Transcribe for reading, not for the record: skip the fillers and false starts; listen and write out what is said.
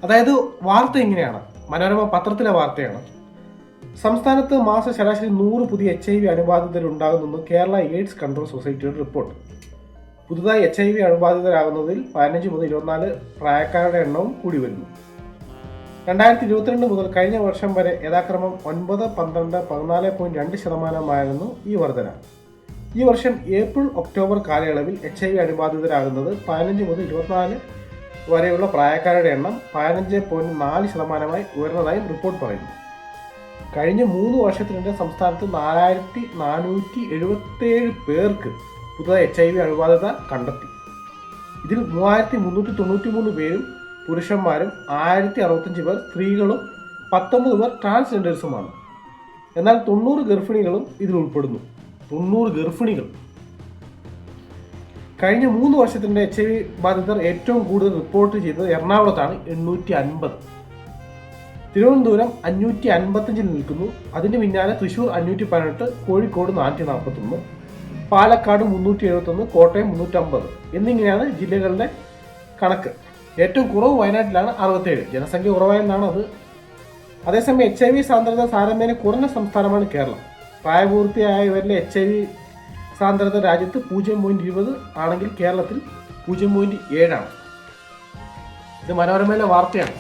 അതായത് വാർത്ത ഇങ്ങനെയാണ്, മനോരമ പത്രത്തിലെ വാർത്തയാണ്. സംസ്ഥാനത്ത് മാസ ശരാശരി 100 പുതിയ HIV അണുബാധിതരുണ്ടാകുന്നെന്ന് കേരള എയ്ഡ്സ് കൺട്രോൾ സൊസൈറ്റിയുടെ റിപ്പോർട്ട്. പുതുതായി HIV അണുബാധിതരാകുന്നതിൽ 15 മുതൽ 24 പ്രായക്കാരുടെ എണ്ണവും കൂടി വരുന്നു. 2022 മുതൽ കഴിഞ്ഞ വർഷം വരെ യഥാക്രമം 9, 12, 14.2% ഈ വർധന. ഈ വർഷം ഏപ്രിൽ ഒക്ടോബർ കാലയളവിൽ HIV അണുബാധിതരാകുന്നത് 15 മുതൽ 24 വരെയുള്ള പ്രായക്കാരുടെ എണ്ണം 15.4% ഉയർന്നതായും റിപ്പോർട്ട് പറയുന്നു. കഴിഞ്ഞ 3 വർഷത്തിനിടെ സംസ്ഥാനത്ത് 4477 പേർക്ക് പുതുതായി HIV അണുബാധിത കണ്ടെത്തി. ഇതിൽ 3393 പേരും പുരുഷന്മാരും, 1065 പേർ സ്ത്രീകളും, 19 പേർ ട്രാൻസ്ജെൻഡേഴ്സുമാണ്. എന്നാൽ 90 ഗർഭിണികളും ഇതിൽ ഉൾപ്പെടുന്നു. 90 ഗർഭിണികൾ. കഴിഞ്ഞ 3 വർഷത്തിൻ്റെ HIV ബാധിതർ ഏറ്റവും കൂടുതൽ റിപ്പോർട്ട് ചെയ്തത് എറണാകുളത്താണ് 850. തിരുവനന്തപുരം 555 നിൽക്കുന്നു. അതിന് പിന്നാലെ തൃശ്ശൂർ 518, കോഴിക്കോട് 441, പാലക്കാട് 371, കോട്ടയം 350 എന്നിങ്ങനെയാണ് ജില്ലകളുടെ കണക്ക്. ഏറ്റവും കുറവ് വയനാട്ടിലാണ് 67. ജനസംഖ്യ കുറവായെന്നാണ് അത്. അതേസമയം HIV സാന്ദ്രത താരതമ്യേന കുറഞ്ഞ സംസ്ഥാനമാണ് കേരളം. പ്രായപൂർത്തിയായവരിലെ HIV സാന്ദ്രത രാജ്യത്ത് 0.20 ആണെങ്കിൽ കേരളത്തിൽ 0.7 ആണ്. ഇത് മനോരമയിലെ വാർത്തയാണ്.